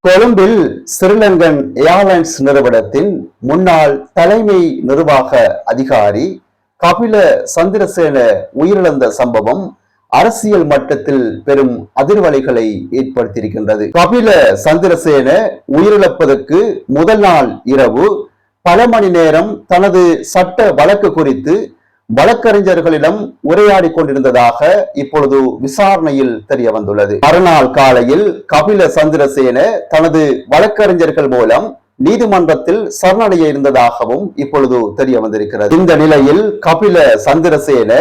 கொழும்பில் ஸ்ரீலங்கன் ஏர்லைன்ஸ் நிறுவனத்தின் முன்னாள் தலைமை நிர்வாக அதிகாரி கபில சந்திரசேன உயிரிழந்த சம்பவம் அரசியல் மட்டத்தில் பெரும் அதிர்வலைகளை ஏற்படுத்தியிருக்கின்றது. கபில சந்திரசேன உயிரிழப்பதற்கு முதல் நாள் இரவு பல மணி நேரம் தனது சட்ட வழக்கு குறித்து வழக்கறிஞர்களிடம் உரையாடி கொண்டிருந்ததாக இப்பொழுது விசாரணையில் தெரிய வந்துள்ளது. மறுநாள் காலையில் கபில சந்திரசேன தனது வழக்கறிஞர்கள் மூலம் நீதிமன்றத்தில் சரணடைய இருந்ததாகவும் இப்பொழுது தெரிய வந்திருக்கிறது. இந்த நிலையில் கபில சந்திரசேன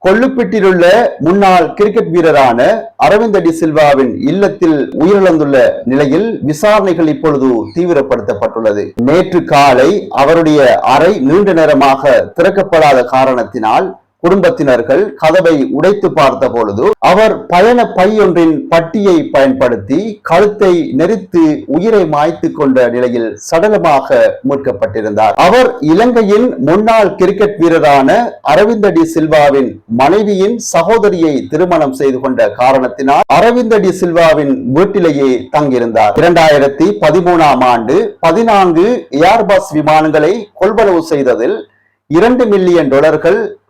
கொள்ளுப்பிட்டிலுள்ள முன்னாள் கிரிக்கெட் வீரரான அரவிந்த் டி சில்வாவின் இல்லத்தில் உயிரிழந்துள்ள நிலையில் விசாரணைகள் இப்பொழுது தீவிரப்படுத்தப்பட்டுள்ளது. நேற்று காலை அவருடைய அறை நீண்ட நேரமாக திறக்கப்படாத காரணத்தினால் குடும்பத்தினர்கள் கதவை உடைத்து பார்த்த பொழுது அவர் பயண பையொன்றின் பட்டியை பயன்படுத்தி கழுத்தை நெரித்து உயிரை மாய்த்து கொண்ட நிலையில் சடலமாக மீட்கப்பட்டிருந்தார். அவர் இலங்கையின் முன்னாள் கிரிக்கெட் வீரரான அரவிந்த் டி சில்வாவின் மனைவியின் சகோதரியை திருமணம் செய்து கொண்ட காரணத்தினால் அரவிந்த் டி சில்வாவின் வீட்டிலேயே தங்கியிருந்தார். 2013ஆம் ஆண்டு 14 ஏர்பஸ் விமானங்களை கொள்வனவு செய்ததில் $2 மில்லியன்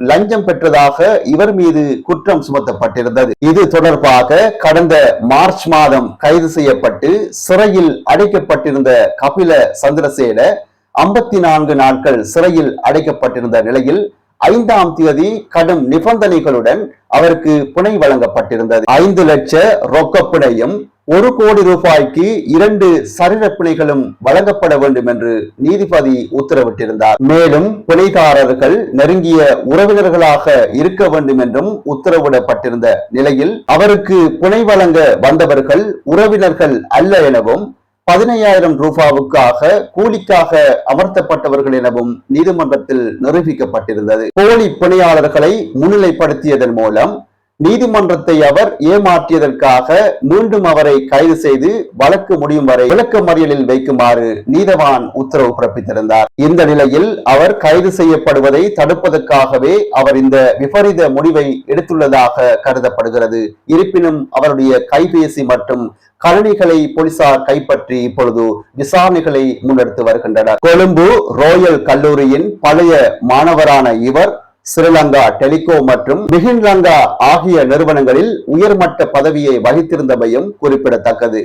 லஞ்சம் பெற்றதாக இவர் மீது குற்றம் சுமத்தப்பட்டிருந்தது. இது தொடர்பாக கடந்த மார்ச் மாதம் கைது செய்யப்பட்டு சிறையில் அடைக்கப்பட்டிருந்த கபில சந்திரசேன 54 நாட்கள் சிறையில் அடைக்கப்பட்டிருந்த நிலையில் 5ஆம் தேதி கடும் நிபந்தனைகளுடன் அவருக்கு பிணை வழங்கப்பட்டிருந்தது. 5 லட்ச ரொக்க பிணையும் 1 கோடி ரூபாய்க்கு 2 சரீர பிணைகளும் வழங்கப்பட வேண்டும் என்று நீதிபதி உத்தரவிட்டிருந்தார். மேலும் பிணைதாரர்கள் நெருங்கிய உறவினர்களாக இருக்க வேண்டும் என்றும் உத்தரவிடப்பட்டிருந்த நிலையில் அவருக்கு பிணை வழங்க வந்தவர்கள் உறவினர்கள் அல்ல எனவும் 15,000 ரூபாவுக்காக கூலிக்காக அமர்த்தப்பட்டவர்கள் எனவும் நீதிமன்றத்தில் நிரூபிக்கப்பட்டிருந்தது. போலி பிணையாளர்களை முன்னிலைப்படுத்தியதன் மூலம் நீதிமன்றத்தை அவர் ஏமாற்றியதற்காக மீண்டும் அவரை கைது செய்து வழக்கு முடியும் வரை விளக்க மறியலில் வைக்குமாறு நீதவான் உத்தரவு பிறப்பித்திருந்தார். இந்த நிலையில் அவர் கைது செய்யப்படுவதை தடுப்பதற்காகவே அவர் இந்த விபரீத முடிவை எடுத்துள்ளதாக கருதப்படுகிறது. இருப்பினும் அவருடைய கைபேசி மற்றும் கணினிகளை போலீசார் கைப்பற்றி இப்பொழுது விசாரணைகளை முன்னெடுத்து வருகின்றனர். கொழும்பு ரோயல் கல்லூரியின் பழைய மாணவரான இவர் ஸ்ரீலங்கா டெலிகோ மற்றும் பிகின் லங்கா ஆகிய நிறுவனங்களில் உயர்மட்ட பதவியை வகித்திருந்தமையும் குறிப்பிடத்தக்கது.